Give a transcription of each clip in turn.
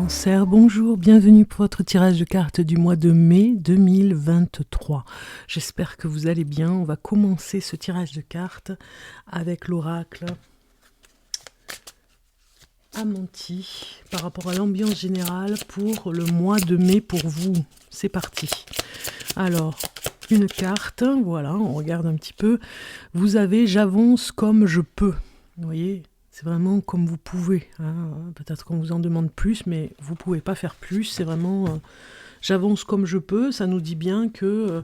Cancer, bonjour, bienvenue pour votre tirage de cartes du mois de mai 2023. J'espère que vous allez bien. On va commencer ce tirage de cartes avec l'oracle Amenti par rapport à l'ambiance générale pour le mois de mai pour vous. C'est parti. Alors, une carte, voilà, on regarde un petit peu. Vous avez « J'avance comme je peux ». Vous voyez ? C'est vraiment comme vous pouvez. Hein. Peut-être qu'on vous en demande plus, mais vous ne pouvez pas faire plus. C'est vraiment j'avance comme je peux. Ça nous dit bien que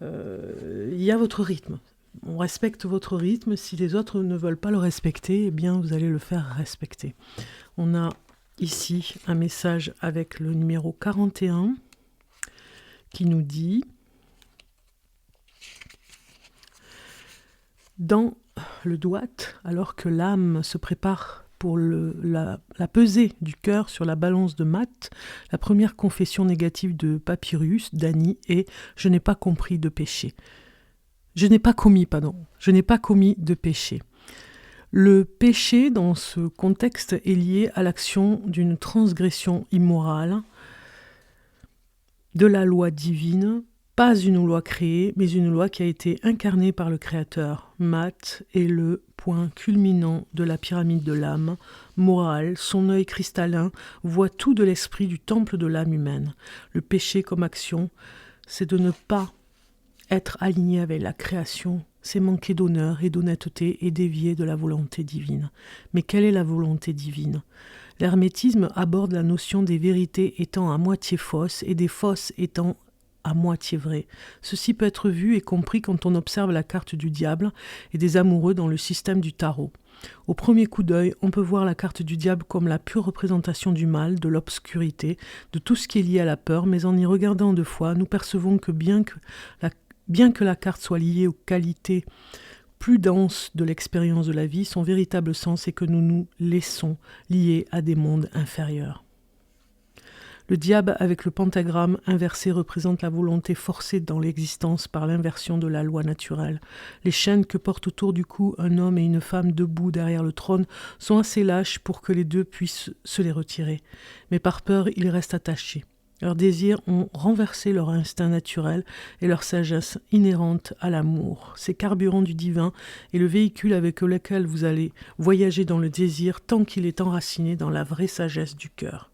il y a votre rythme. On respecte votre rythme. Si les autres ne veulent pas le respecter, eh bien, vous allez le faire respecter. On a ici un message avec le numéro 41 qui nous dit dans le doigt, alors que l'âme se prépare pour la pesée du cœur sur la balance de maths, la première confession négative de Papyrus, d'Annie, est « Je n'ai pas compris de péché ». Je n'ai pas commis de péché. Le péché, dans ce contexte, est lié à l'action d'une transgression immorale de la loi divine, pas une loi créée, mais une loi qui a été incarnée par le Créateur. Math est le point culminant de la pyramide de l'âme. Morale, son œil cristallin voit tout de l'esprit du temple de l'âme humaine. Le péché comme action, c'est de ne pas être aligné avec la création, c'est manquer d'honneur et d'honnêteté et dévier de la volonté divine. Mais quelle est la volonté divine ? L'hermétisme aborde la notion des vérités étant à moitié fausses et des fausses étant à moitié vrai. Ceci peut être vu et compris quand on observe la carte du diable et des amoureux dans le système du tarot. Au premier coup d'œil, on peut voir la carte du diable comme la pure représentation du mal, de l'obscurité, de tout ce qui est lié à la peur, mais en y regardant deux fois, nous percevons que bien que la carte soit liée aux qualités plus denses de l'expérience de la vie, son véritable sens est que nous nous laissons lier à des mondes inférieurs. Le diable avec le pentagramme inversé représente la volonté forcée dans l'existence par l'inversion de la loi naturelle. Les chaînes que portent autour du cou un homme et une femme debout derrière le trône sont assez lâches pour que les deux puissent se les retirer. Mais par peur, ils restent attachés. Leurs désirs ont renversé leur instinct naturel et leur sagesse inhérente à l'amour. C'est carburant du divin et le véhicule avec lequel vous allez voyager dans le désir tant qu'il est enraciné dans la vraie sagesse du cœur.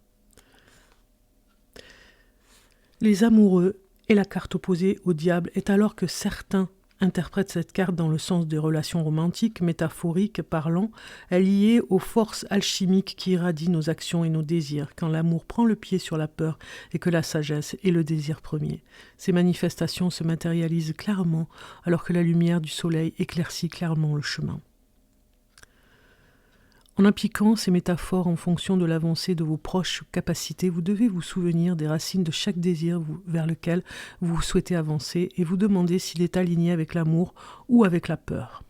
Les amoureux et la carte opposée au diable est alors que certains interprètent cette carte dans le sens des relations romantiques, métaphoriques, parlant, elle est liée aux forces alchimiques qui irradient nos actions et nos désirs, quand l'amour prend le pied sur la peur et que la sagesse est le désir premier. Ces manifestations se matérialisent clairement alors que la lumière du soleil éclaircit clairement le chemin. En appliquant ces métaphores en fonction de l'avancée de vos proches capacités, vous devez vous souvenir des racines de chaque désir vers lequel vous souhaitez avancer et vous demander s'il est aligné avec l'amour ou avec la peur.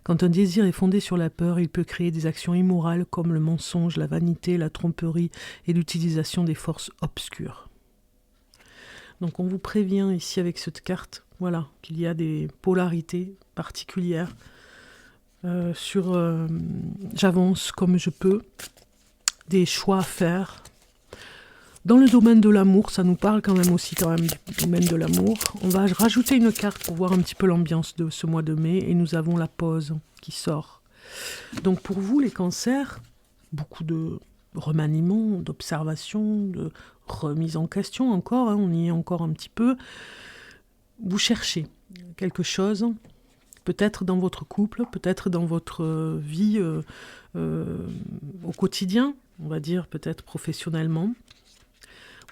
Quand un désir est fondé sur la peur, il peut créer des actions immorales comme le mensonge, la vanité, la tromperie et l'utilisation des forces obscures. Donc on vous prévient ici avec cette carte, voilà, qu'il y a des polarités particulières. J'avance comme je peux, des choix à faire. Dans le domaine de l'amour, ça nous parle quand même du domaine de l'amour. On va rajouter une carte pour voir un petit peu l'ambiance de ce mois de mai et nous avons la pause qui sort. Donc pour vous les cancers, beaucoup de remaniements, d'observations, de remise en question encore, on y est encore un petit peu. Vous cherchez quelque chose. Peut-être dans votre couple, peut-être dans votre vie au quotidien, on va dire peut-être professionnellement.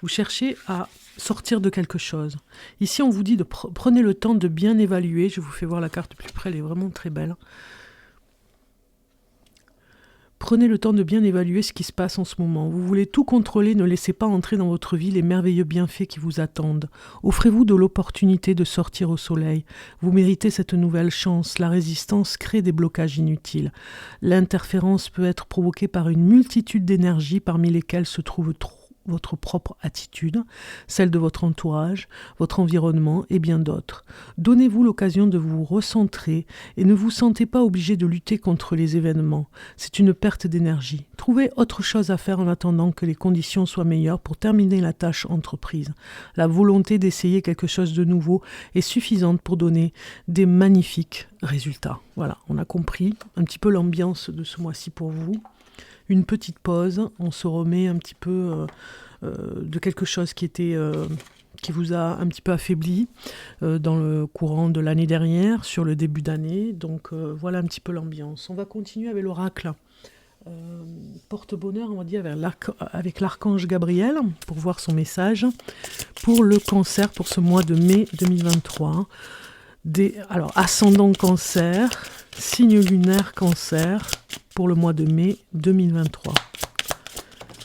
Vous cherchez à sortir de quelque chose. Ici, on vous dit de prenez le temps de bien évaluer. Je vous fais voir la carte de plus près, elle est vraiment très belle. Prenez le temps de bien évaluer ce qui se passe en ce moment. Vous voulez tout contrôler, ne laissez pas entrer dans votre vie les merveilleux bienfaits qui vous attendent. Offrez-vous de l'opportunité de sortir au soleil. Vous méritez cette nouvelle chance. La résistance crée des blocages inutiles. L'interférence peut être provoquée par une multitude d'énergies parmi lesquelles se trouvent votre propre attitude, celle de votre entourage, votre environnement et bien d'autres. Donnez-vous l'occasion de vous recentrer et ne vous sentez pas obligé de lutter contre les événements. C'est une perte d'énergie. Trouvez autre chose à faire en attendant que les conditions soient meilleures pour terminer la tâche entreprise. La volonté d'essayer quelque chose de nouveau est suffisante pour donner des magnifiques résultats. Voilà, on a compris un petit peu l'ambiance de ce mois-ci pour vous. Une petite pause, on se remet un petit peu de quelque chose qui vous a un petit peu affaibli dans le courant de l'année dernière, sur le début d'année. Donc voilà un petit peu l'ambiance. On va continuer avec l'oracle porte-bonheur, on va dire, avec l'archange Gabriel, pour voir son message pour le cancer pour ce mois de mai 2023. Alors, ascendant cancer, signe lunaire cancer pour le mois de mai 2023.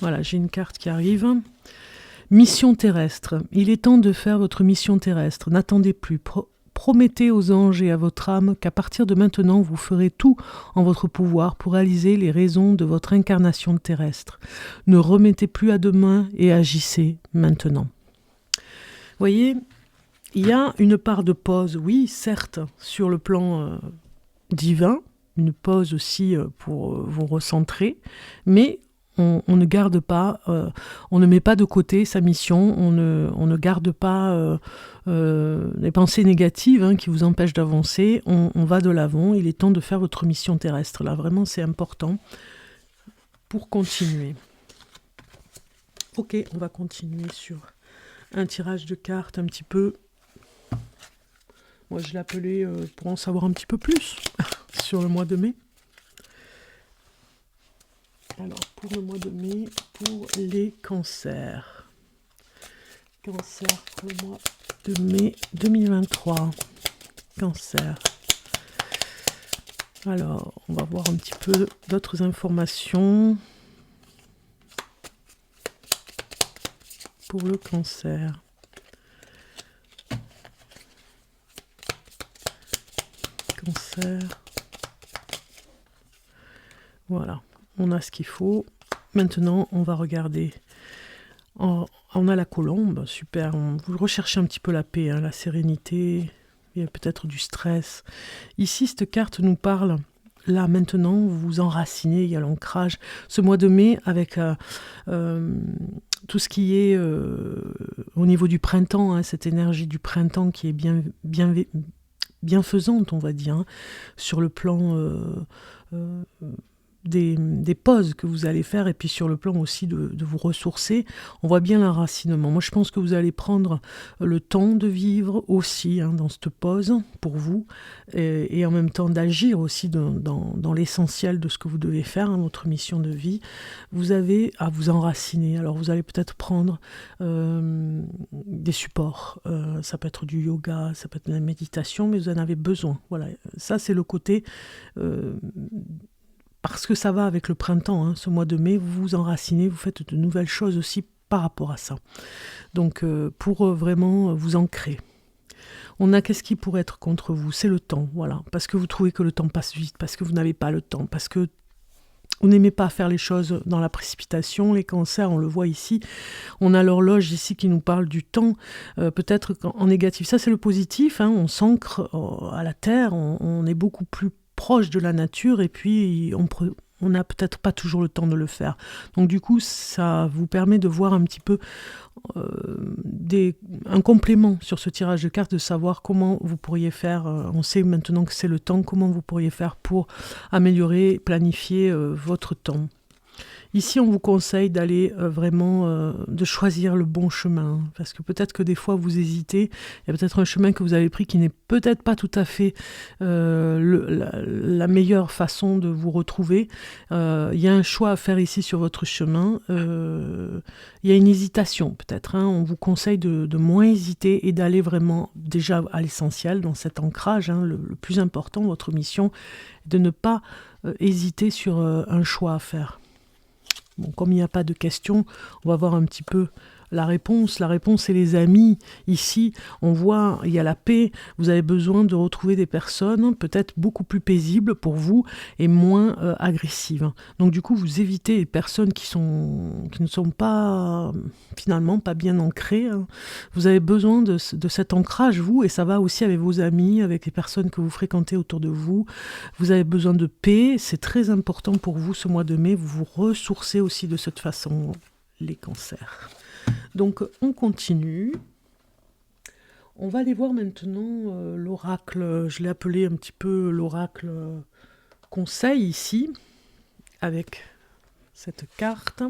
Voilà, j'ai une carte qui arrive. Mission terrestre. Il est temps de faire votre mission terrestre. N'attendez plus. Promettez aux anges et à votre âme qu'à partir de maintenant, vous ferez tout en votre pouvoir pour réaliser les raisons de votre incarnation terrestre. Ne remettez plus à demain et agissez maintenant. Voyez, il y a une part de pause, oui, certes, sur le plan divin, une pause aussi pour vous recentrer, mais on ne garde pas, on ne met pas de côté sa mission, on ne garde pas les pensées négatives qui vous empêchent d'avancer, on va de l'avant, il est temps de faire votre mission terrestre. Là, vraiment, c'est important pour continuer. Ok, on va continuer sur un tirage de cartes un petit peu. Moi, je l'ai appelé pour en savoir un petit peu plus sur le mois de mai. Alors, pour le mois de mai, pour les cancers. Cancer pour le mois de mai 2023. Cancer. Alors, on va voir un petit peu d'autres informations pour le cancer. Cancer. Voilà, on a ce qu'il faut. Maintenant, on va regarder. On a la colombe, super. Vous recherchez un petit peu la paix, la sérénité. Il y a peut-être du stress. Ici, cette carte nous parle. Là, maintenant, vous vous enracinez, il y a l'ancrage. Ce mois de mai, avec tout ce qui est au niveau du printemps, cette énergie du printemps qui est bienfaisante, on va dire, sur le plan des pauses que vous allez faire, et puis sur le plan aussi de vous ressourcer. On voit bien l'enracinement. Moi, je pense que vous allez prendre le temps de vivre aussi dans cette pause pour vous, et en même temps d'agir aussi dans l'essentiel de ce que vous devez faire, votre mission de vie. Vous avez à vous enraciner. Alors, vous allez peut-être prendre des supports. Ça peut être du yoga, ça peut être de la méditation, mais vous en avez besoin. Voilà, ça, c'est le côté... parce que ça va avec le printemps, ce mois de mai, vous vous enracinez, vous faites de nouvelles choses aussi par rapport à ça. Donc, pour vraiment vous ancrer. On a qu'est-ce qui pourrait être contre vous? C'est le temps, voilà. Parce que vous trouvez que le temps passe vite, parce que vous n'avez pas le temps, parce que vous n'aimez pas faire les choses dans la précipitation. Les cancers, on le voit ici. On a l'horloge ici qui nous parle du temps, peut-être en négatif. Ça, c'est le positif, on s'ancre à la terre, on est beaucoup plus proche de la nature, et puis on n'a peut-être pas toujours le temps de le faire. Donc du coup, ça vous permet de voir un petit peu un complément sur ce tirage de cartes, de savoir comment vous pourriez faire, on sait maintenant que c'est le temps, comment vous pourriez faire pour améliorer, planifier votre temps. Ici, on vous conseille d'aller vraiment, de choisir le bon chemin, parce que peut-être que des fois vous hésitez, il y a peut-être un chemin que vous avez pris qui n'est peut-être pas tout à fait la meilleure façon de vous retrouver. Il y a un choix à faire ici sur votre chemin, il y a une hésitation peut-être, on vous conseille de moins hésiter et d'aller vraiment déjà à l'essentiel, dans cet ancrage, le plus important, votre mission, de ne pas hésiter sur un choix à faire. Bon, comme il n'y a pas de questions, on va voir un petit peu la réponse c'est les amis. Ici, on voit, il y a la paix. Vous avez besoin de retrouver des personnes peut-être beaucoup plus paisibles pour vous et moins agressives. Donc du coup, vous évitez les personnes qui ne sont pas, finalement, pas bien ancrées. Vous avez besoin de cet ancrage, vous, et ça va aussi avec vos amis, avec les personnes que vous fréquentez autour de vous. Vous avez besoin de paix. C'est très important pour vous ce mois de mai. Vous vous ressourcez aussi de cette façon, les cancers. Donc, on continue. On va aller voir maintenant l'oracle. Je l'ai appelé un petit peu l'oracle conseil ici, avec cette carte.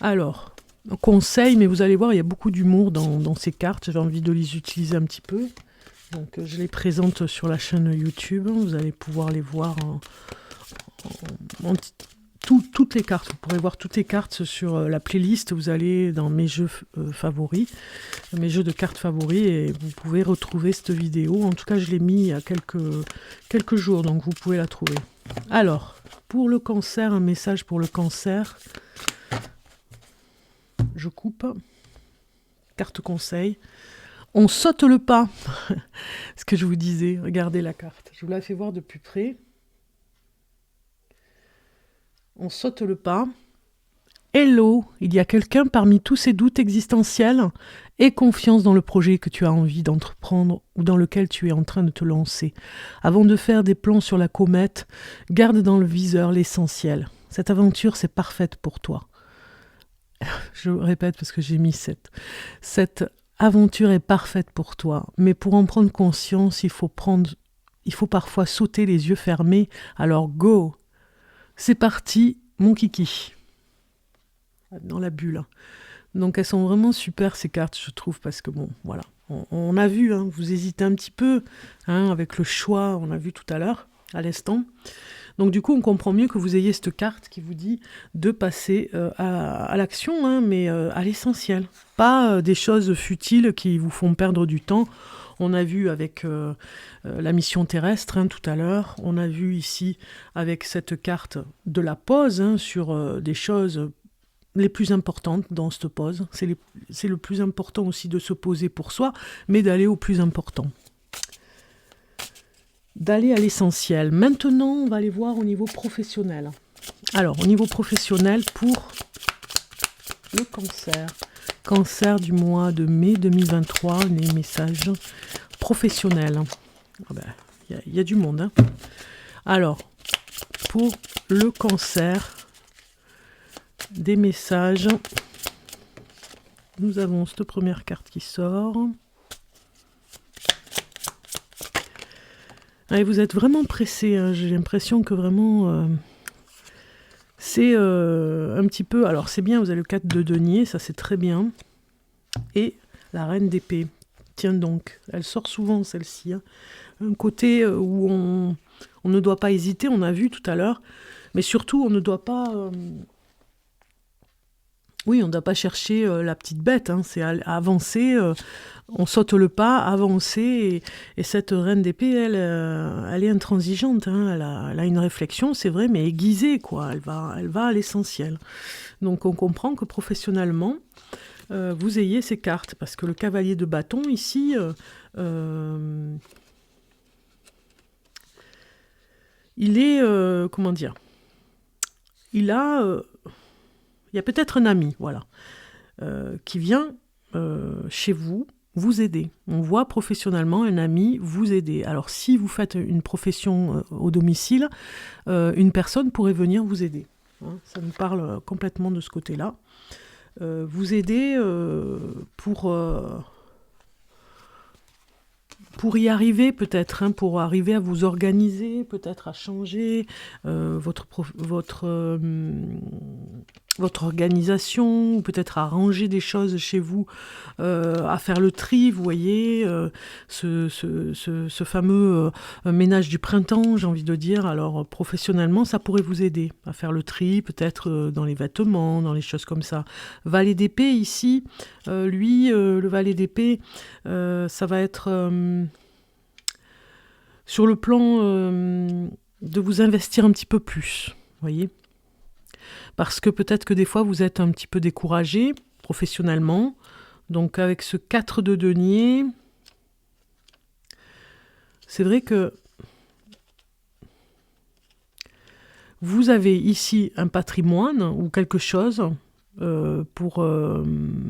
Alors, conseil, mais vous allez voir, il y a beaucoup d'humour dans ces cartes. J'avais envie de les utiliser un petit peu. Donc, je les présente sur la chaîne YouTube. Vous allez pouvoir les voir toutes les cartes. Vous pourrez voir toutes les cartes sur la playlist. Vous allez dans mes jeux favoris, mes jeux de cartes favoris, et vous pouvez retrouver cette vidéo. En tout cas, je l'ai mis il y a quelques jours, donc vous pouvez la trouver. Alors, pour le cancer, un message pour le cancer. Je coupe. Carte conseil. On saute le pas. Ce que je vous disais. Regardez la carte. Je vous la fais voir de plus près. On saute le pas. Hello, il y a quelqu'un parmi tous ces doutes existentiels. Aie confiance dans le projet que tu as envie d'entreprendre ou dans lequel tu es en train de te lancer. Avant de faire des plans sur la comète, garde dans le viseur l'essentiel. Cette aventure, c'est parfaite pour toi. Je répète parce que j'ai mis cette aventure est parfaite pour toi, mais pour en prendre conscience, il faut parfois sauter les yeux fermés. Alors go, c'est parti, mon kiki. Dans la bulle. Donc elles sont vraiment super ces cartes, je trouve, parce que bon, voilà, on a vu, hein, vous hésitez un petit peu, hein, avec le choix, on a vu tout à l'heure, à l'instant. Donc du coup, on comprend mieux que vous ayez cette carte qui vous dit de passer à l'action, hein, mais à l'essentiel. Pas des choses futiles qui vous font perdre du temps. On a vu avec la mission terrestre, hein, tout à l'heure. On a vu ici avec cette carte de la pause, hein, sur des choses les plus importantes dans cette pause. C'est le plus important aussi de se poser pour soi, mais d'aller au plus important. D'aller à l'essentiel. Maintenant, on va aller voir au niveau professionnel. Alors, au niveau professionnel, pour le cancer. Cancer du mois de mai 2023, les messages professionnels. Ah ben, y a du monde. Hein. Alors, pour le cancer, des messages. Nous avons cette première carte qui sort. Et vous êtes vraiment pressé, hein. J'ai l'impression que vraiment c'est un petit peu... Alors c'est bien, vous avez le 4 de denier, ça c'est très bien. Et la reine d'épée. Tiens donc, elle sort souvent celle-ci. Hein. Un côté où on ne doit pas hésiter, on a vu tout à l'heure. Mais surtout, on ne doit pas... Oui, on ne doit pas chercher la petite bête, hein, c'est avancer, on saute le pas, avancer, et cette reine d'épée, elle est intransigeante, hein, elle a une réflexion, c'est vrai, mais aiguisée, quoi, elle va à l'essentiel. Donc on comprend que professionnellement, vous ayez ces cartes, parce que le cavalier de bâton, ici, il est, comment dire, il y a peut-être un ami, voilà, qui vient chez vous aider. On voit professionnellement un ami vous aider. Alors, si vous faites une profession au domicile, une personne pourrait venir vous aider. Hein, ça nous parle complètement de ce côté-là. Vous aider pour y arriver peut-être, hein, pour arriver à vous organiser, peut-être à changer votre organisation, ou peut-être à ranger des choses chez vous, à faire le tri, vous voyez, ce fameux ménage du printemps, j'ai envie de dire. Alors professionnellement, ça pourrait vous aider à faire le tri, peut-être dans les vêtements, dans les choses comme ça. Valet d'épée ici, le valet d'épée, ça va être sur le plan de vous investir un petit peu plus, vous voyez. Parce que peut-être que des fois, vous êtes un petit peu découragé professionnellement. Donc avec ce 4 de denier, c'est vrai que vous avez ici un patrimoine ou quelque chose pour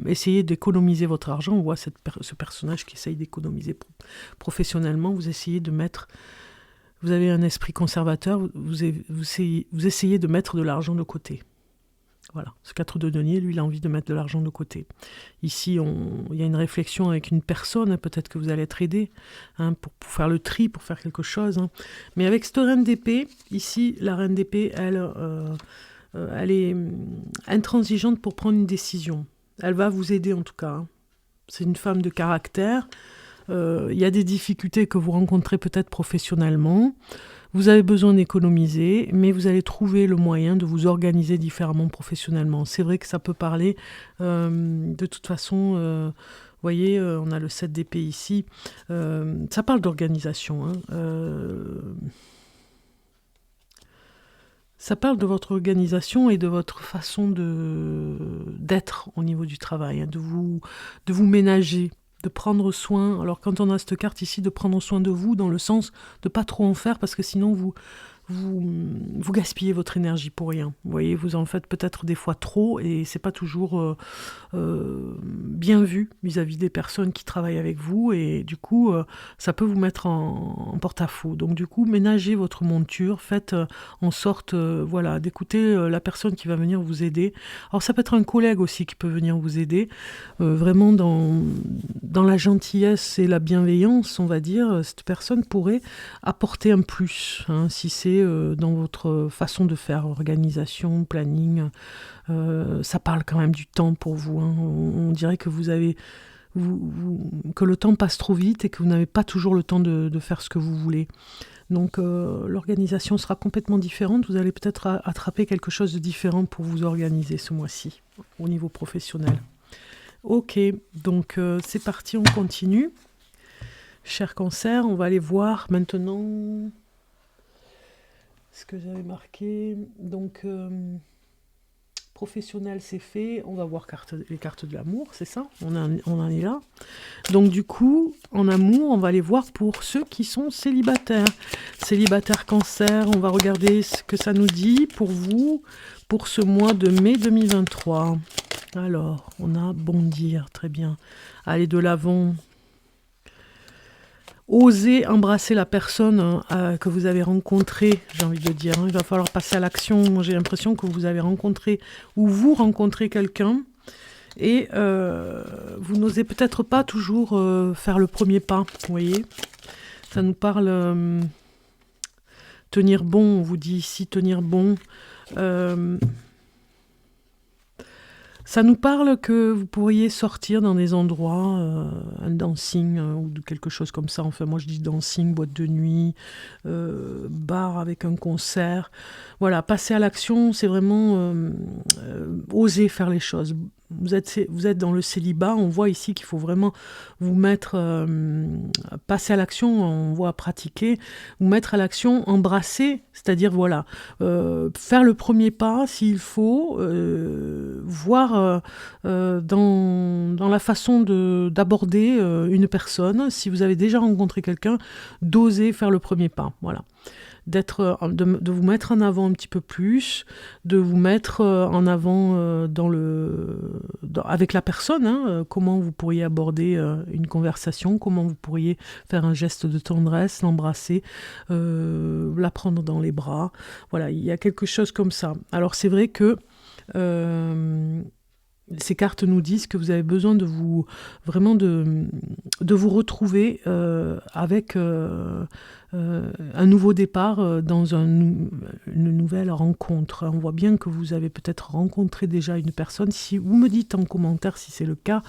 essayer d'économiser votre argent. On voit ce personnage qui essaye d'économiser professionnellement. Vous essayez de mettre... Vous avez un esprit conservateur, vous essayez de mettre de l'argent de côté. Voilà, ce 4 de denier, lui, il a envie de mettre de l'argent de côté. Ici, il y a une réflexion avec une personne, peut-être que vous allez être aidé pour faire le tri, pour faire quelque chose. Mais avec cette reine d'épée, ici, la reine d'épée, elle est intransigeante pour prendre une décision. Elle va vous aider en tout cas. C'est une femme de caractère. Il y a des difficultés que vous rencontrez peut-être professionnellement. Vous avez besoin d'économiser, mais vous allez trouver le moyen de vous organiser différemment professionnellement. C'est vrai que ça peut parler, de toute façon, vous voyez, on a le 7 d'épée ici, ça parle d'organisation. Ça parle de votre organisation et de votre façon d'être au niveau du travail, de vous ménager, de prendre soin. Alors quand on a cette carte ici, de prendre soin de vous, dans le sens de pas trop en faire, parce que sinon vous gaspillez votre énergie pour rien. Vous voyez, vous en faites peut-être des fois trop, et c'est pas toujours bien vu vis-à-vis des personnes qui travaillent avec vous, et du coup, ça peut vous mettre en porte-à-faux. Donc du coup, ménagez votre monture, faites en sorte d'écouter la personne qui va venir vous aider. Alors ça peut être un collègue aussi qui peut venir vous aider, vraiment dans la gentillesse et la bienveillance, on va dire. Cette personne pourrait apporter un plus, si c'est dans votre façon de faire, organisation, planning. Ça parle quand même du temps pour vous. On dirait que que le temps passe trop vite et que vous n'avez pas toujours le temps de faire ce que vous voulez. Donc l'organisation sera complètement différente. Vous allez peut-être attraper quelque chose de différent pour vous organiser ce mois-ci, au niveau professionnel. Ok, donc c'est parti, on continue. Cher Cancer, on va aller voir maintenant ce que j'avais marqué. Donc, professionnel, c'est fait. On va voir les cartes de l'amour, c'est ça, on en est là. Donc du coup, en amour, on va aller voir pour ceux qui sont célibataires. Célibataire Cancer, on va regarder ce que ça nous dit pour vous, pour ce mois de mai 2023. Alors, on a bondir, très bien. Aller de l'avant. Osez embrasser la personne que vous avez rencontrée, j'ai envie de dire. Il va falloir passer à l'action. Moi, j'ai l'impression que vous avez rencontré ou vous rencontrez quelqu'un et vous n'osez peut-être pas toujours faire le premier pas, vous voyez. Ça nous parle tenir bon, on vous dit ici tenir bon. Ça nous parle que vous pourriez sortir dans des endroits, un dancing ou quelque chose comme ça. Enfin, moi je dis dancing, boîte de nuit, bar avec un concert. Voilà, passer à l'action, c'est vraiment oser faire les choses. Vous êtes dans le célibat, on voit ici qu'il faut vraiment vous mettre, passer à l'action, on voit pratiquer, vous mettre à l'action, embrasser, c'est-à-dire voilà, faire le premier pas s'il faut, voir dans la façon d'aborder une personne, si vous avez déjà rencontré quelqu'un, d'oser faire le premier pas, voilà. De vous mettre en avant un petit peu plus, de vous mettre en avant avec la personne, comment vous pourriez aborder une conversation, comment vous pourriez faire un geste de tendresse, l'embrasser, la prendre dans les bras. Voilà, il y a quelque chose comme ça. Alors c'est vrai que ces cartes nous disent que vous avez besoin de vous retrouver avec un nouveau départ dans une nouvelle rencontre. On voit bien que vous avez peut-être rencontré déjà une personne. Si vous me dites en commentaire si c'est le cas,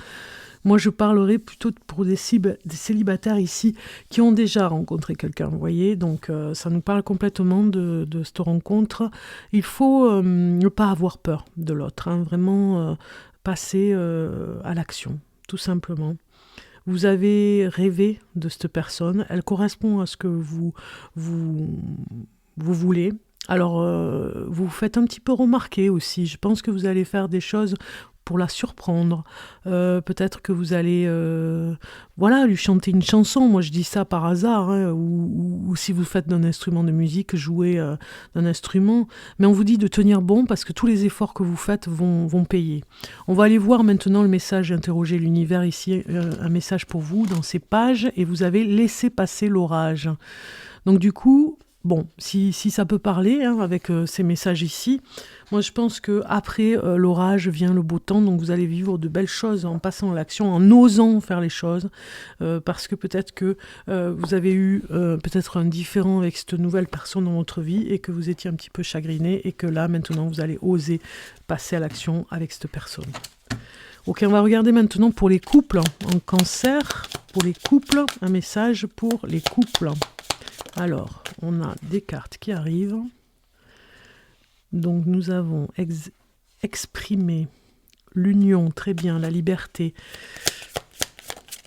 moi je parlerai plutôt pour des célibataires ici qui ont déjà rencontré quelqu'un, vous voyez. Donc ça nous parle complètement de cette rencontre. Il faut ne pas avoir peur de l'autre, vraiment passer à l'action, tout simplement. Vous avez rêvé de cette personne, elle correspond à ce que vous voulez. Alors, vous vous faites un petit peu remarquer aussi. Je pense que vous allez faire des choses pour la surprendre. Peut-être que vous allez voilà, lui chanter une chanson. Moi, je dis ça par hasard, hein, ou si vous faites d'un instrument de musique, jouer d'un instrument. Mais on vous dit de tenir bon parce que tous les efforts que vous faites vont payer. On va aller voir maintenant le message Interroger l'univers ici, un message pour vous dans ces pages, et vous avez laissé passer l'orage. Donc du coup, bon, si ça peut parler hein, avec ces messages ici, moi je pense qu'après l'orage vient le beau temps, donc vous allez vivre de belles choses en passant à l'action, en osant faire les choses, parce que peut-être que vous avez eu peut-être un différend avec cette nouvelle personne dans votre vie et que vous étiez un petit peu chagriné et que là maintenant vous allez oser passer à l'action avec cette personne. Ok, on va regarder maintenant pour les couples en Cancer. Pour les couples, un message pour les couples. Alors, on a des cartes qui arrivent. Donc, nous avons exprimé l'union, très bien, la liberté.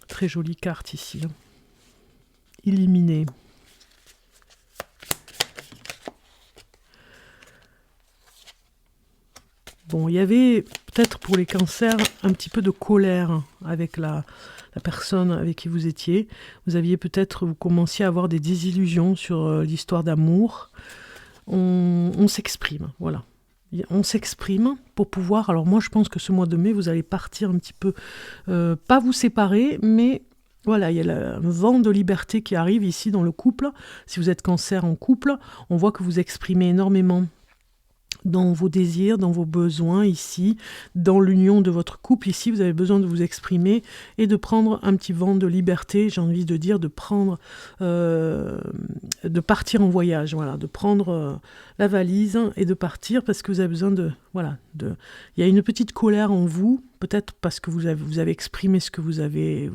Très jolie carte ici. Éliminer. Bon, il y avait peut-être pour les cancers un petit peu de colère avec la personne avec qui vous étiez. Vous commenciez à avoir des désillusions sur l'histoire d'amour. On s'exprime, voilà. On s'exprime pour pouvoir... Alors moi, je pense que ce mois de mai, vous allez partir un petit peu... pas vous séparer, mais... Voilà, il y a un vent de liberté qui arrive ici dans le couple. Si vous êtes cancer en couple, on voit que vous exprimez énormément dans vos désirs, dans vos besoins ici, dans l'union de votre couple. Ici, vous avez besoin de vous exprimer et de prendre un petit vent de liberté, j'ai envie de dire, de partir en voyage, voilà, de prendre la valise et de partir parce que vous avez besoin il y a une petite colère en vous, peut-être parce que vous avez exprimé ce que vous l'avez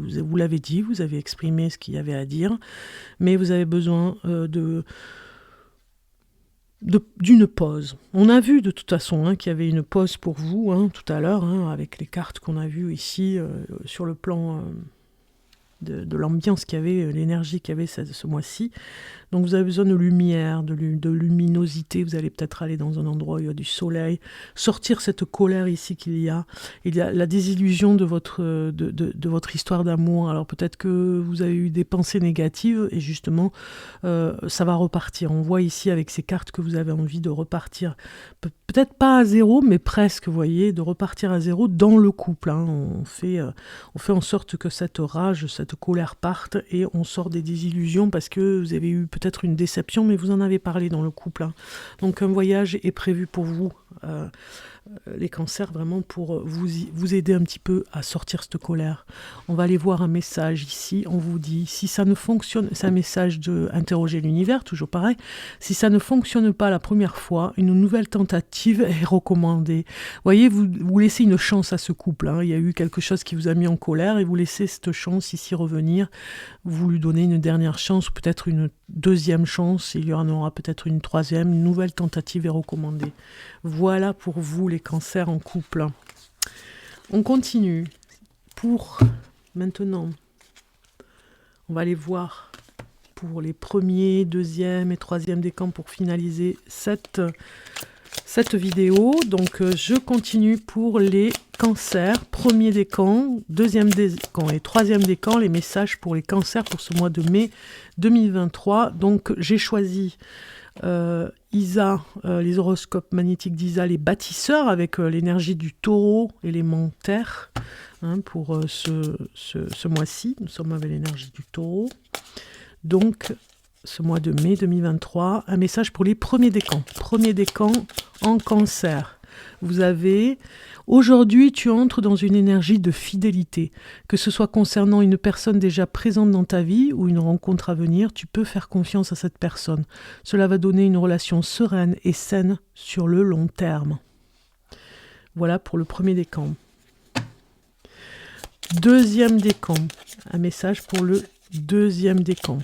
dit, vous avez exprimé ce qu'il y avait à dire, mais vous avez besoin d'une pause. On a vu de toute façon qu'il y avait une pause pour vous tout à l'heure, avec les cartes qu'on a vues ici sur le plan de l'ambiance qu'il y avait, l'énergie qu'il y avait ce mois-ci. Donc vous avez besoin de lumière, de luminosité. Vous allez peut-être aller dans un endroit où il y a du soleil, sortir cette colère ici qu'il y a. Il y a la désillusion de votre histoire d'amour. Alors peut-être que vous avez eu des pensées négatives et justement ça va repartir. On voit ici avec ces cartes que vous avez envie de repartir, peut-être pas à zéro, mais presque, vous voyez, de repartir à zéro dans le couple. On fait en sorte que cette rage, cette colère parte et on sort des désillusions parce que vous avez eu peut-être une déception, mais vous en avez parlé dans le couple. Donc un voyage est prévu pour vous, les cancers, vraiment pour vous aider un petit peu à sortir cette colère. On va aller voir un message ici, on vous dit, si ça ne fonctionne, c'est un message de Interroger l'univers, toujours pareil, si ça ne fonctionne pas la première fois, une nouvelle tentative est recommandée. Vous voyez, vous laissez une chance à ce couple, il y a eu quelque chose qui vous a mis en colère et vous laissez cette chance ici revenir, vous lui donnez une dernière chance, ou peut-être une deuxième chance, il y en aura peut-être une troisième, une nouvelle tentative est recommandée. Voilà pour vous les cancers en couple. On continue. Pour maintenant, on va aller voir pour les premiers, deuxième et troisième décans pour finaliser cette vidéo. Donc je continue pour les cancers, premier décan, deuxième décan et troisième décan, les messages pour les cancers pour ce mois de mai 2023. Donc j'ai choisi Isa, les horoscopes magnétiques d'Isa, les bâtisseurs, avec l'énergie du taureau, élément terre, pour ce mois-ci. Nous sommes avec l'énergie du taureau. Donc, ce mois de mai 2023, un message pour les premiers décans. Premier décan en cancer. Vous avez... Aujourd'hui, tu entres dans une énergie de fidélité. Que ce soit concernant une personne déjà présente dans ta vie ou une rencontre à venir, tu peux faire confiance à cette personne. Cela va donner une relation sereine et saine sur le long terme. Voilà pour le premier décan. Deuxième décan. Un message pour le deuxième décan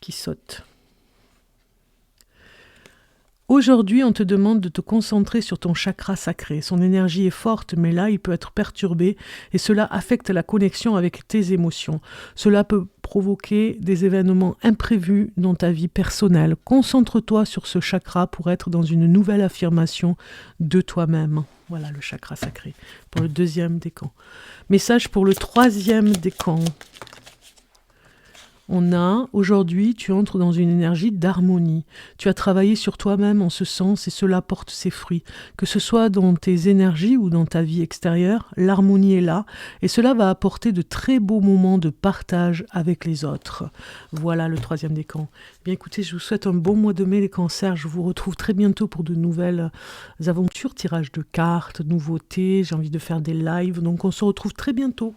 qui saute. Aujourd'hui, on te demande de te concentrer sur ton chakra sacré. Son énergie est forte, mais là, il peut être perturbé et cela affecte la connexion avec tes émotions. Cela peut provoquer des événements imprévus dans ta vie personnelle. Concentre-toi sur ce chakra pour être dans une nouvelle affirmation de toi-même. Voilà le chakra sacré pour le 2e décan. Message pour le 3e décan. On a, aujourd'hui, tu entres dans une énergie d'harmonie. Tu as travaillé sur toi-même en ce sens et cela porte ses fruits. Que ce soit dans tes énergies ou dans ta vie extérieure, l'harmonie est là et cela va apporter de très beaux moments de partage avec les autres. Voilà le 3e décan. Bien écoutez, je vous souhaite un bon mois de mai les cancers. Je vous retrouve très bientôt pour de nouvelles aventures, tirage de cartes, nouveautés. J'ai envie de faire des lives, donc on se retrouve très bientôt.